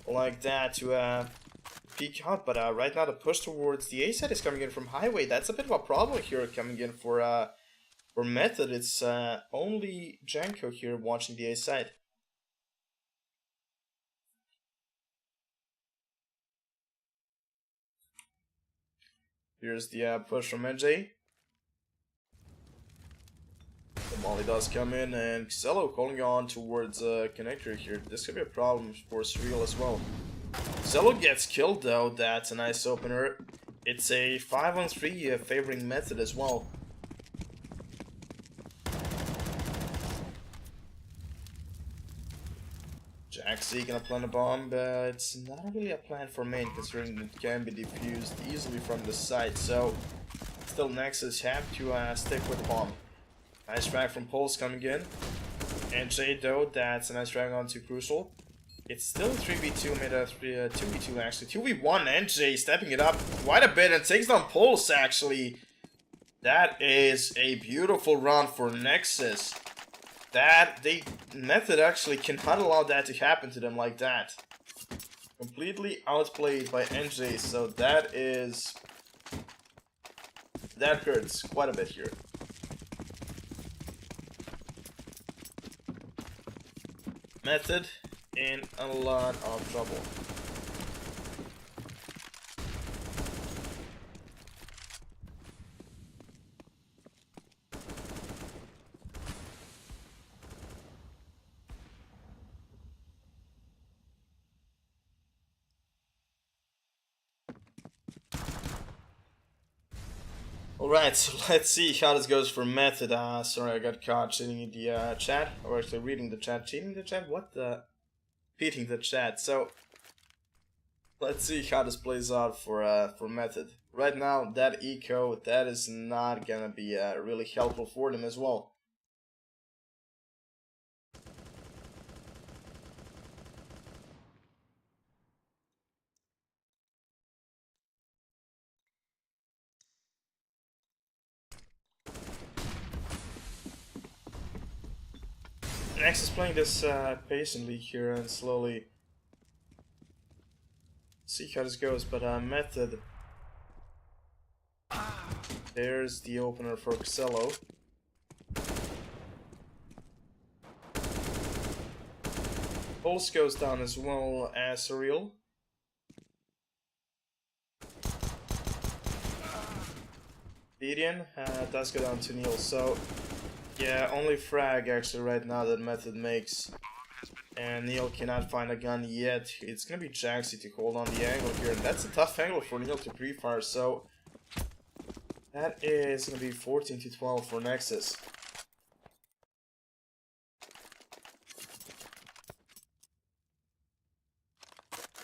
like that to peek out. But right now, the push towards the A side is coming in from Highway. That's a bit of a problem here coming in for Method. It's only Janko here watching the A side. Here's the push from NJ. The Molly does come in, and Xello calling on towards Connector here. This could be a problem for Surreal as well. Xello gets killed though. That's a nice opener. It's a 5-on-3 favoring Method as well. Jaxie gonna plant a bomb, but it's not really a plan for main, considering it can be defused easily from the side. So, still Nexus have to stick with the bomb. Nice drag from Pulse coming in. And Jay, though, that's a nice drag onto Crucial. It's still 3v2, made a 2v2 actually. 2v1, NJ stepping it up quite a bit and takes down Pulse actually. That is a beautiful run for Nexus. Method actually cannot allow that to happen to them like that. Completely outplayed by NJ, so that hurts quite a bit here. Method in a lot of trouble. Alright, so let's see how this goes for Method. Sorry, I got caught cheating in the chat. Or actually reading the chat. Cheating the chat? What the? Reading the chat. So, let's see how this plays out for Method. Right now, that eco, that is not gonna be really helpful for them as well. Nexus is playing this patiently here and slowly see how this goes, but Method. There's the opener for Xello. Pulse goes down as well as Surreal. Bedian does go down to Neil, so yeah, only frag actually right now that Method makes. And Neil cannot find a gun yet. It's gonna be Jaxie to hold on the angle here, and that's a tough angle for Neil to pre-fire, so that is gonna be 14-12 for Nexus.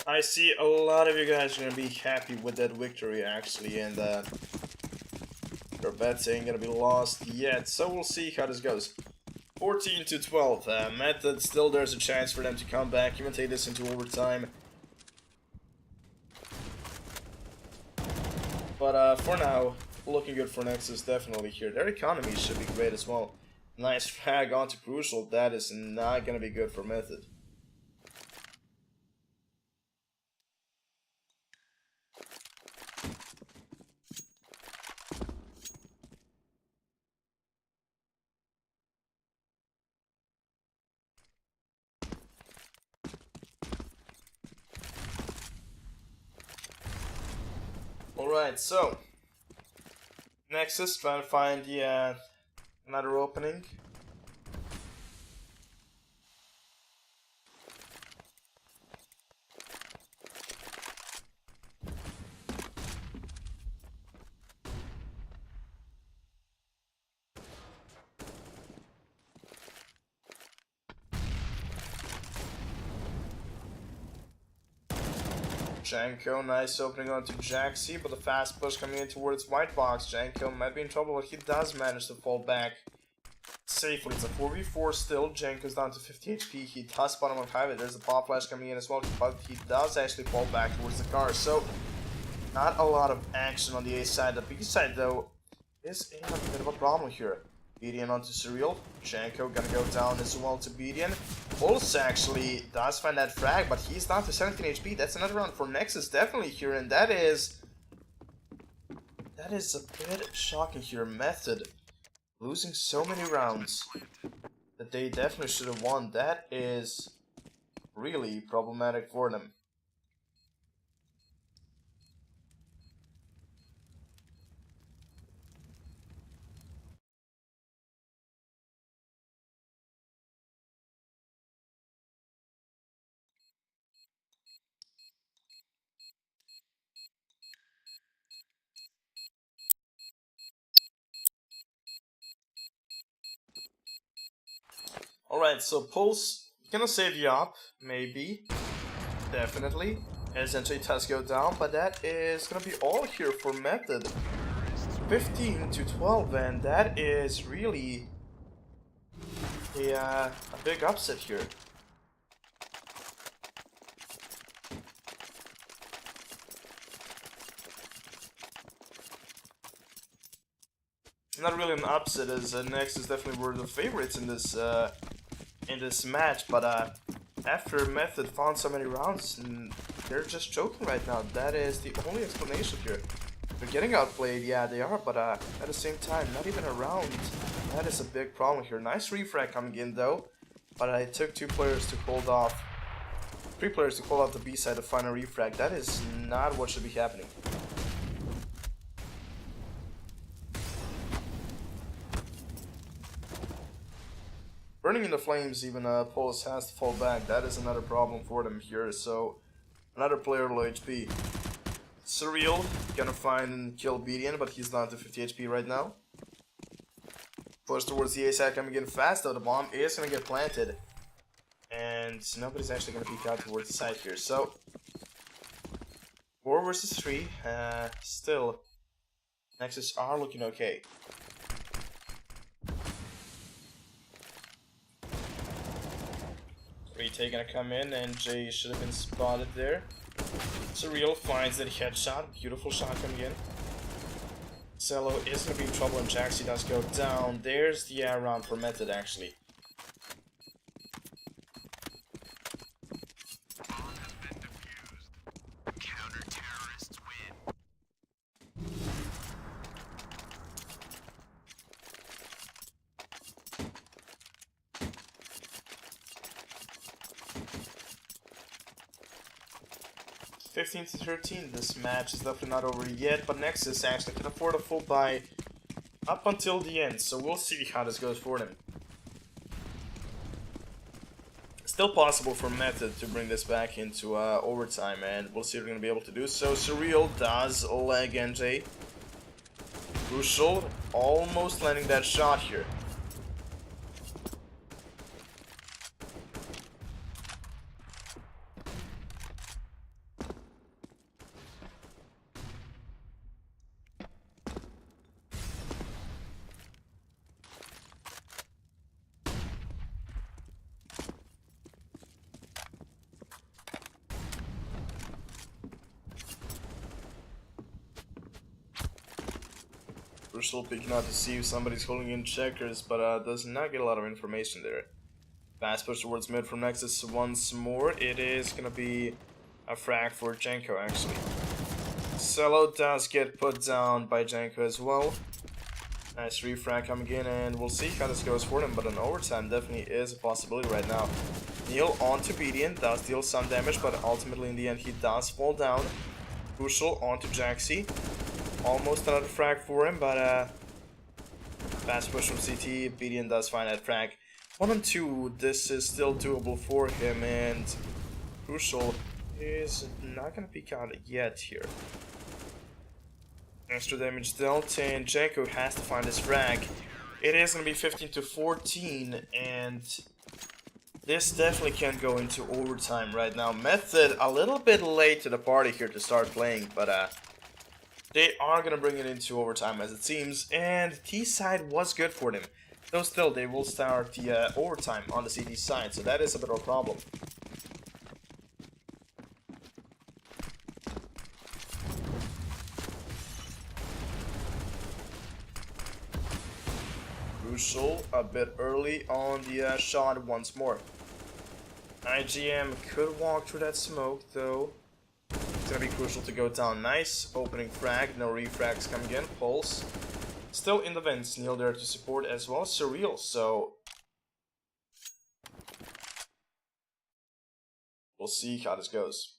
I see a lot of you guys are gonna be happy with that victory actually, and your bets ain't gonna be lost yet, so we'll see how this goes. 14-12. Method, still there's a chance for them to come back, even take this into overtime. But for now, looking good for Nexus definitely here. Their economy should be great as well. Nice frag onto Crucial. That is not gonna be good for Method. Alright, so Nexus trying to find the another opening. Janko, nice opening onto Jaxi, but the fast push coming in towards White Box. Janko might be in trouble, but he does manage to fall back safely. It's a 4v4 still. Janko's down to 50 HP. He does bottom of highway. There's a pop flash coming in as well, but he does actually fall back towards the car. So, not a lot of action on the A side. The B side, though, is in a bit of a problem here. Bedian onto Surreal. Janko gonna go down as well to Bedian. Pulse actually does find that frag, but he's down to 17 HP. That's another round for Nexus definitely here, and that is a bit shocking here. Method losing so many rounds that they definitely should have won. That is really problematic for them. Alright, so Pulse gonna save you up, maybe, definitely, as NJ does go down, but that is gonna be all here for Method. 15 to 12, and that is really a big upset here. Not really an upset, as Nexus definitely were the favorites in this match, but after Method found so many rounds, they're just choking right now. That is the only explanation here. They're getting outplayed, yeah, they are, but at the same time, not even a round. That is a big problem here. Nice refrag coming in though, but it took 3 players to hold off the B side to find a refrag. That is not what should be happening. Burning in the flames, even Pulse has to fall back. That is another problem for them here. So, another player low HP. Surreal gonna find and kill Bedian, but he's down to 50 HP right now. Push towards the A side coming in fast, though the bomb is gonna get planted. And nobody's actually gonna peek out towards the side here. So, 4 versus 3. Still, Nexus are looking okay. Retake gonna come in, and Jay should have been spotted there. Surreal finds that headshot, beautiful shot coming in. Cello is gonna be in trouble, and Jaxi does go down. There's the air round for Method actually. Counter-terrorists win. 15 to 13, this match is definitely not over yet, but Nexus actually can afford a full buy up until the end, so we'll see how this goes for them. Still possible for Method to bring this back into overtime, and we'll see if we're going to be able to do so. Surreal does leg NJ. Crucial, almost landing that shot here. Crucial picking out to see if somebody's holding in checkers, but does not get a lot of information there. Fast push towards mid from Nexus once more. It is gonna be a frag for Janko actually. Cello does get put down by Janko as well. Nice refrag coming in, and we'll see how this goes for them, but an overtime definitely is a possibility right now. Neil onto Bedian, does deal some damage, but ultimately in the end he does fall down. Crucial onto Jaxi. Almost another frag for him, but fast push from CT. BDN does find that frag. 1 and 2, this is still doable for him, and Crucial is not gonna peek out yet here. Extra damage dealt, and Janko has to find his frag. It is gonna be 15 to 14, and this definitely can go into overtime right now. Method a little bit late to the party here to start playing, but they are gonna bring it into overtime as it seems, and T side was good for them. Though still, they will start the overtime on the CT side, so that is a bit of a problem. Crucial a bit early on the shot once more. IGM could walk through that smoke though. It's gonna be Crucial to go down. Nice opening frag, no refrags coming in. Pulse still in the vents. Neil there to support as well. Surreal, so we'll see how this goes.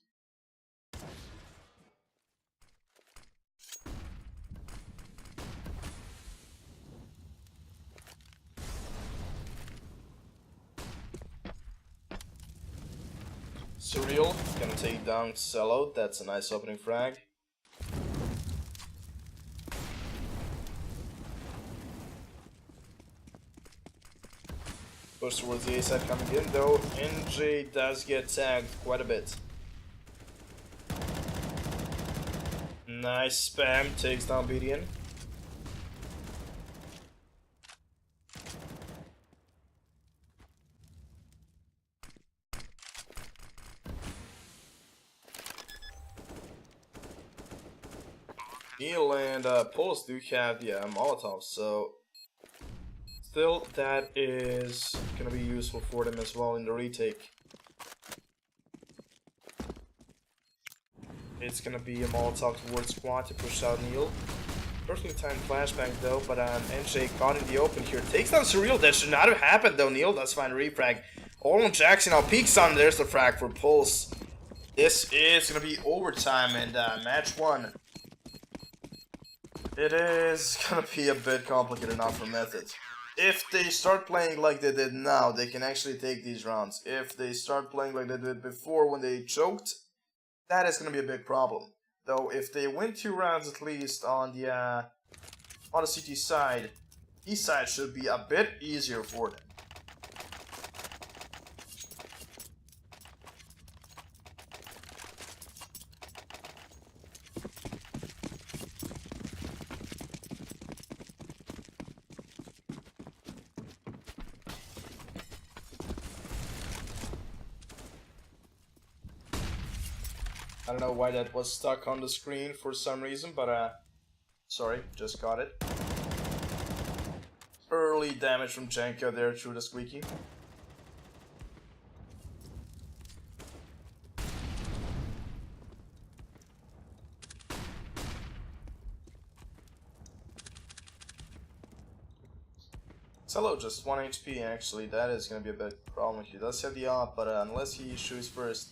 Surreal gonna take down Cello. That's a nice opening frag. Push towards the A side coming in though. NJ does get tagged quite a bit. Nice spam, takes down BDN. Neil and Pulse do have the Molotov, so still that is gonna be useful for them as well in the retake. It's gonna be a Molotov towards squad to push out Neil. Perfectly timed flashbang though, but NJ caught in the open here. Takes down Surreal. That should not have happened though. Neil does find a refrag. Olin Jackson now peeks on. There's the frag for Pulse. This is gonna be overtime and match 1. It is gonna be a bit complicated now for Method. If they start playing like they did now, they can actually take these rounds. If they start playing like they did before when they choked, that is gonna be a big problem. Though if they win 2 rounds at least on the CT side, east side should be a bit easier for them. I don't know why that was stuck on the screen for some reason, but sorry, just got it. Early damage from Janko there through the squeaky. Cello just 1 HP actually, that is gonna be a big problem. He does have the op, but unless he shoots first,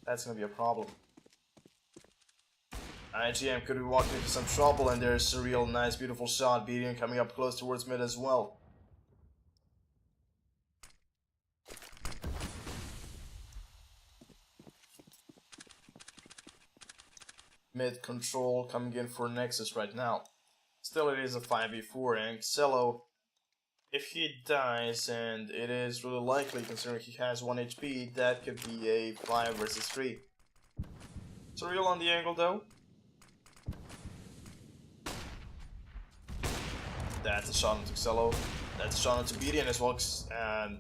that's gonna be a problem. IGM could be walking into some trouble, and there's a real nice, beautiful shot. BDN coming up close towards mid as well. Mid control coming in for Nexus right now. Still, it is a 5v4, and Cello, if he dies, and it is really likely considering he has 1 HP, that could be a 5 versus 3. Surreal on the angle though. That's a shot into Cello. That's a shot into BDN as well. And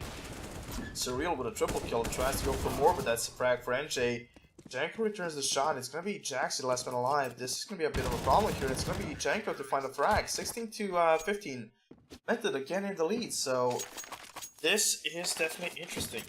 Surreal with a triple kill. Tries to go for more, but that's a frag for NJ. Janko returns the shot. It's going to be Jackson last man alive. This is going to be a bit of a problem here. It's going to be Janko to find the frag. 16 to 15. Method again in the lead. So this is definitely interesting.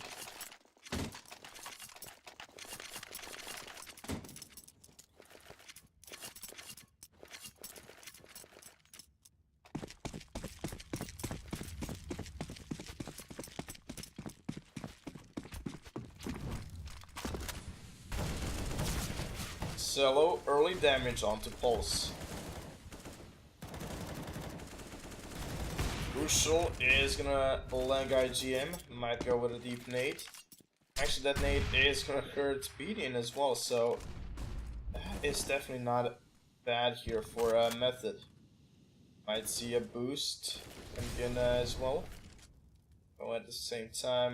Cello, early damage onto Pulse. Crucial is gonna lag IGM, might go with a deep nade. Actually, that nade is gonna hurt Beadian as well, so that is definitely not bad here for Method. Might see a boost again as well. But at the same time,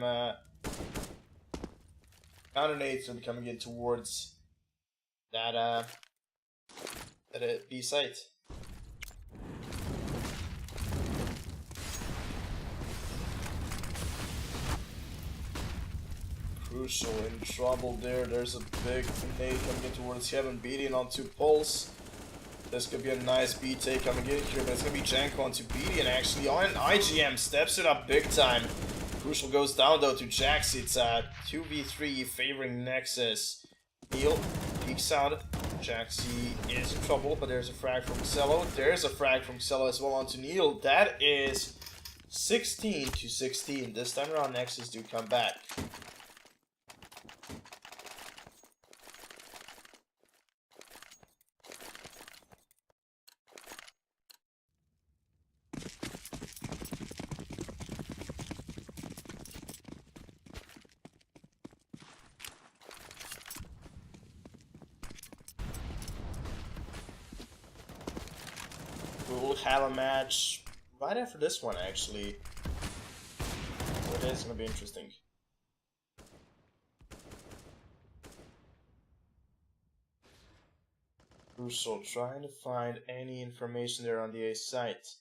counter nades will be coming in towards that B site. Crucial in trouble there. There's a big nade coming in towards Heaven, beating onto Pulse. This could be a nice B take coming in here, but it's gonna be Janko onto Beadian actually on IGM. Steps it up big time. Crucial goes down though to Jax. It's 2v3 favoring Nexus. Neil peeks out. Jaxi is in trouble, but there's a frag from Cello. There's a frag from Cello as well onto Neil. That is 16 to 16. This time around, Nexus do come back. We'll have a match right after this one, actually. So it is gonna be interesting. Crucial, trying to find any information there on the A site.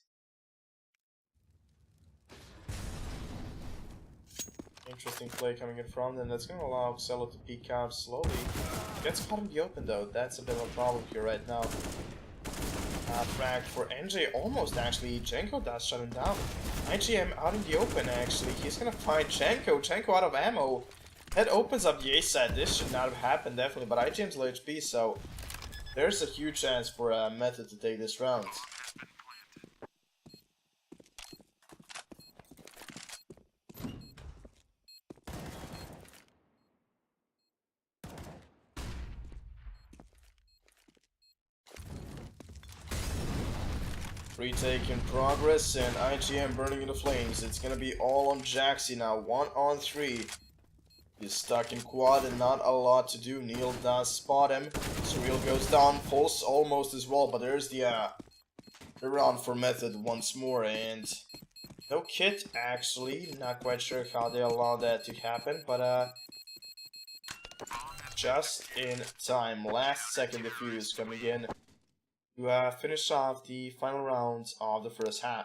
Interesting play coming in from them. That's gonna allow Cello to peek out slowly. Gets caught in the open though. That's a bit of a problem here right now. Frag for NJ almost actually. Janko does shut him down. IGM out in the open actually. He's gonna find Janko. Janko out of ammo. That opens up the A side. This should not have happened definitely, but IGM's low HP, so there's a huge chance for Method to take this round. Retake in progress, and IGM burning in the flames. It's gonna be all on Jaxi now. 1 on 3. He's stuck in quad and not a lot to do. Neil does spot him. Surreal goes down. Pulse almost as well, but there's the round for Method once more. And no kit, actually. Not quite sure how they allow that to happen, but just in time. Last second defuse coming in to finish off the final round of the first half.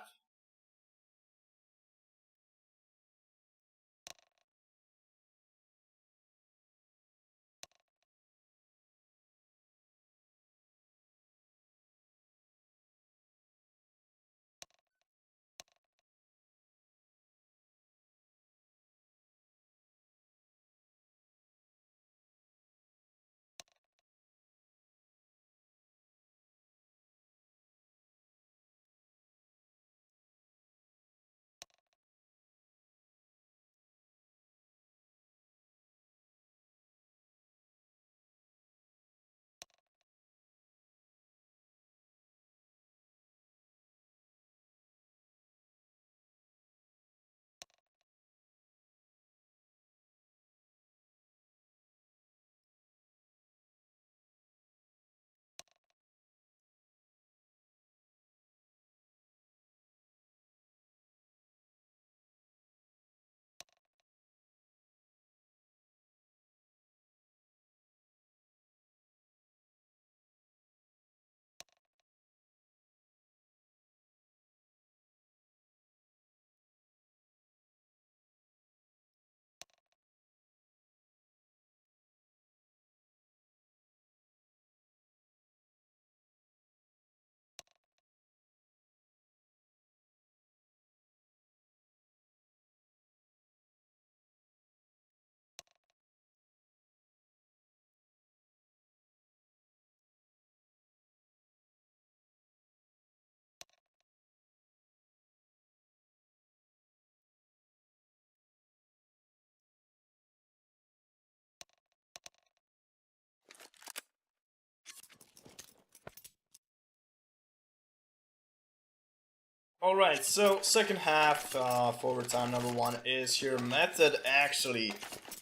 Alright, so second half of overtime number 1 is here. Method actually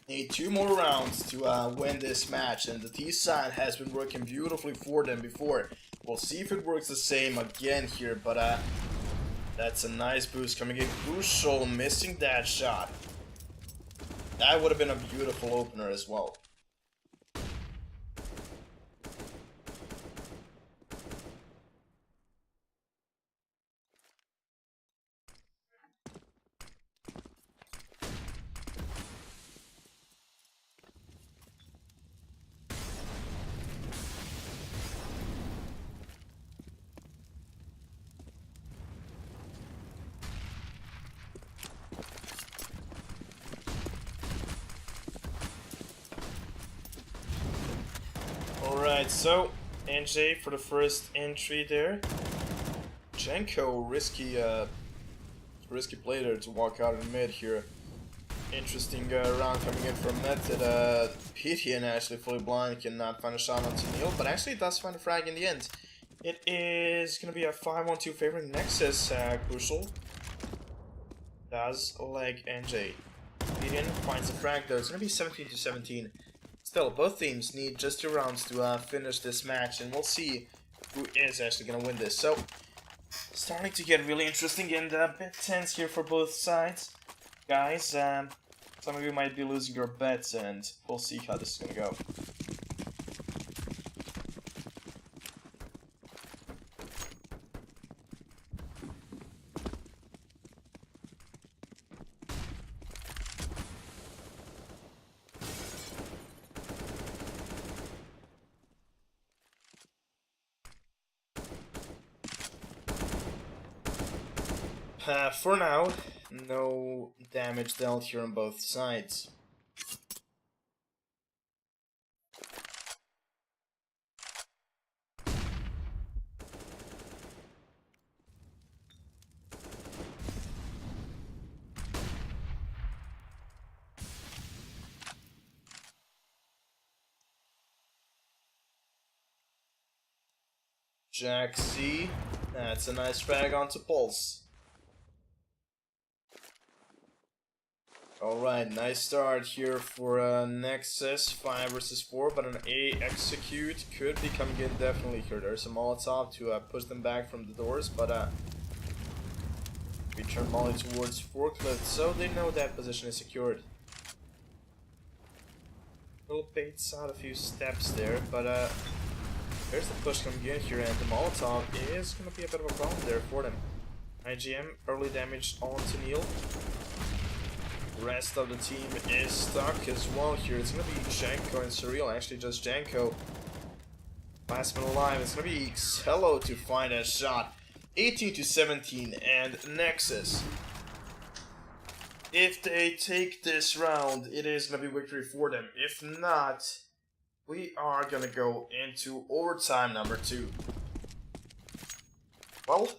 need 2 more rounds to win this match, and the T side has been working beautifully for them before. We'll see if it works the same again here, but that's a nice boost coming in. Crucial, missing that shot. That would have been a beautiful opener as well. Alright, so NJ for the first entry there. Jenko, risky play there to walk out in mid here. Interesting round coming in from Method. PTN actually fully blind, cannot find a shot onto Neil, but actually does find a frag in the end. It is gonna be a 5-1-2 favorite Nexus. Crucial does leg NJ. PTN finds a frag though. It's gonna be 17-17. Still, both teams need just 2 rounds to finish this match, and we'll see who is actually going to win this. So, starting to get really interesting and a bit tense here for both sides. Guys, some of you might be losing your bets, and we'll see how this is going to go. For now, no damage dealt here on both sides. Jack C, that's a nice frag onto Pulse. Alright, nice start here for Nexus, 5 versus 4, but an A execute could be coming in definitely here. There's a Molotov to push them back from the doors, but we turn Molly towards Forklift, so they know that position is secured. Little baits out a few steps there, but there's the push coming in here, and the Molotov is going to be a bit of a problem there for them. IGM, early damage onto Neil. Rest of the team is stuck as well here. It's gonna be Janko and Surreal, actually just Janko. Last man alive. It's gonna be Cello to find a shot. 18-17 and Nexus. If they take this round, it is gonna be victory for them. If not, we are gonna go into overtime number 2. Well,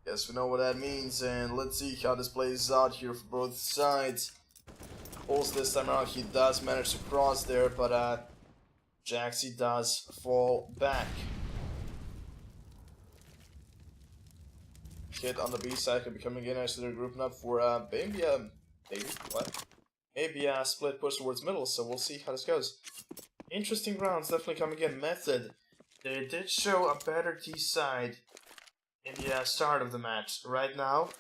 guess we know what that means, and let's see how this plays out here for both sides. Pulse this time around, he does manage to cross there, but Jaxie does fall back. Kid on the B side could be coming in, actually they're grouping up for maybe a split push towards middle, so we'll see how this goes. Interesting rounds definitely coming in. Method, they did show a better D side in the start of the match. Right now,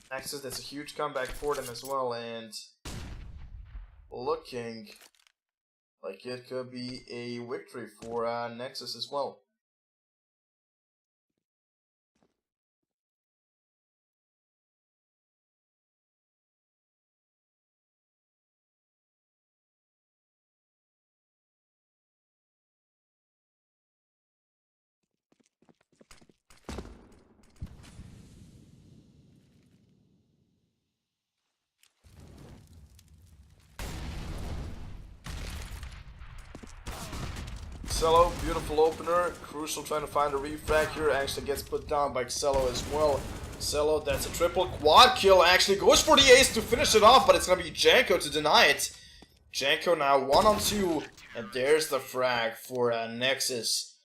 Nexus, that's a huge comeback for them as well, and looking like it could be a victory for Nexus as well. Cello, beautiful opener. Crucial trying to find a refrag here. Actually gets put down by Cello as well. Cello, that's a triple quad kill. Actually goes for the ace to finish it off, but it's going to be Janko to deny it. Janko now 1-on-2. And there's the frag for Nexus.